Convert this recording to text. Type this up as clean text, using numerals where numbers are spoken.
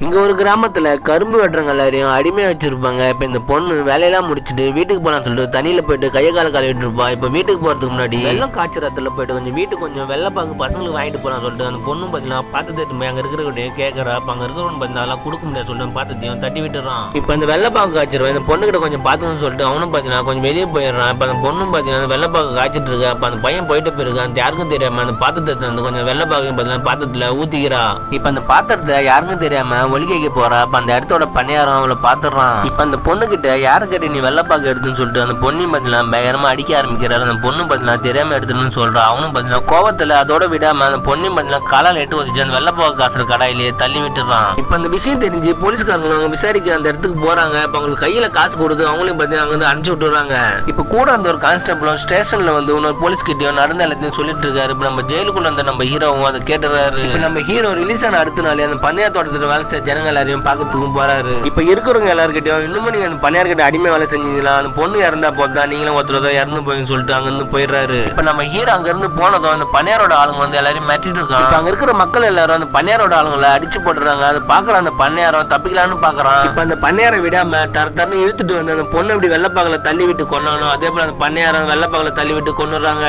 இங்க ஒரு கிராமத்துல கரும்பு வெட்டுறவங்க எல்லாரையும் அடிமையா வச்சிருப்பாங்க. இப்ப இந்த பொண்ணு வேலையெல்லாம் முடிச்சுட்டு வீட்டுக்கு போலான்னு சொல்லிட்டு தண்ணியில போயிட்டு கையை கால கழுவிட்டு இருப்பா. இப்ப வீட்டுக்கு போறதுக்கு முன்னாடி வெள்ளம் காய்ச்சறத்துல போயிட்டு கொஞ்சம் வீட்டுக்கு கொஞ்சம் வெள்ளப்பாக்கு பசங்களுக்கு வாங்கிட்டு போலாம் சொல்லிட்டு அந்த பொண்ணு பாத்தீங்கன்னா பாத்துட்டு அங்க இருக்கிறவங்க கேட்கறா. அப்ப அங்க இருக்கிறவன் பார்த்தா கொடுக்க முடியாது சொல்லிட்டு பாத்துத்தையும் தட்டி விட்டுறான். இப்ப அந்த வெள்ளப்பாக்கு காய்ச்சிருவான். இந்த பொண்ணு கிட்ட கொஞ்சம் பாத்துன்னு சொல்லிட்டு அவனும் பாத்தீங்கன்னா கொஞ்சம் வெளியே போயிடுறான். இப்ப அந்த பொண்ணும் பாத்தீங்கன்னா வெள்ளப்பாக்கு காய்ச்சிட்டு இருக்கா. அப்ப அந்த பையன் போயிட்டு போயிருக்கு. அந்த யாருக்கும் தெரியாம அந்த பாத்திரத்தை வந்து கொஞ்சம் வெள்ளப்பாக்கையும் பாத்தீங்கன்னா பாத்திரத்துல ஊத்திக்கிறா. இப்ப அந்த பாத்திரத்தை யாருக்கும் தெரியாம ஒலிக்கைக்கு போறா. அந்த இடத்தோட பணியாரம் அவளை பாத்துறான். இப்ப அந்த பொண்ணு கிட்ட யாரு கேட்டு நீ வெள்ளப்பாக்கு எடுத்துன்னு சொல்லிட்டு அந்த பொண்ணையும் பாத்தீங்கன்னா பயங்கரமா அடிக்க ஆரம்பிக்கிறாரு. அந்த பொண்ணு பாத்தீங்கன்னா தெரியாம எடுத்துன்னு சொல்றா. அவனும் பாத்தீங்கன்னா கோவத்துல அதோட விடாம அந்த பொண்ணையும் பாத்தீங்கன்னா காலால் எட்டு வச்சு அந்த வெள்ளப்பாக்கு காசுற கடாயிலேயே தள்ளி விட்டுறான். இப்ப அந்த விஷயம் தெரிஞ்சு போலீஸ்காரங்க அவங்க விசாரிக்க அந்த இடத்துக்கு போறாங்க. இப்ப அவங்களுக்கு கையில காசு கொடுத்து அவங்களையும் பாத்தீங்கன்னா அங்க வந்து அனுப்பிச்சு விட்டுறாங்க. இப்ப கூட அந்த ஒரு கான்ஸ்டபிளும் ஸ்டேஷன்ல வந்து இன்னொரு போலீஸ் கிட்டையும் நடந்த எல்லாத்தையும் சொல்லிட்டு இருக்காரு. இப்ப நம்ம ஜெயிலுக்குள்ள அந்த நம்ம ஹீரோவும் அதை கேட்டுறாரு. இப்ப நம்ம ஹீரோ ரிலீஸ் ஆன அடுத்த நாள் அந்த பன்னியார் தோட்டத்துல வேலை செய்ய ஜனங்க எல்லாரையும் பார்க்கறதுக்கும் போறாரு. இப்ப இருக்கிறவங்க எல்லாருக்கிட்டையும் இன்னும் நீங்க அந்த பன்னியார்கிட்ட அடிமை வேலை செஞ்சீங்களா, அந்த பொண்ணு இறந்தா போதா நீங்களும் ஒருத்தர் இறந்து போயின்னு சொல்லிட்டு அங்க இருந்து போயிடுறாரு. இப்ப நம்ம ஹீரோ அங்க இருந்து போனதும் அந்த பன்னியாரோட ஆளுங்க வந்து எல்லாரையும் மாட்டிட்டு இருக்காங்க. அங்க இருக்கிற மக்கள் எல்லாரும் அந்த பன்னியாரோட ஆளுங்களை அடிச்சு போட்டுறாங்க. அதை பாக்குற அந்த பன்னியாரம் தப்பிக்கலான்னு பாக்குறான். இப்ப அந்த பன்னியாரை விடாம தரன்னு இழுத்துட்டு வந்து அந்த பொண்ணு இப்படி வெள்ளப்பாக்கல தள்ளி விட்டு கொண்டானோ அதே போல அந்த பன்னியாரம் வெள்ளப்பாக்கல தள்ளி விட்டு கொண்டுறாங்க.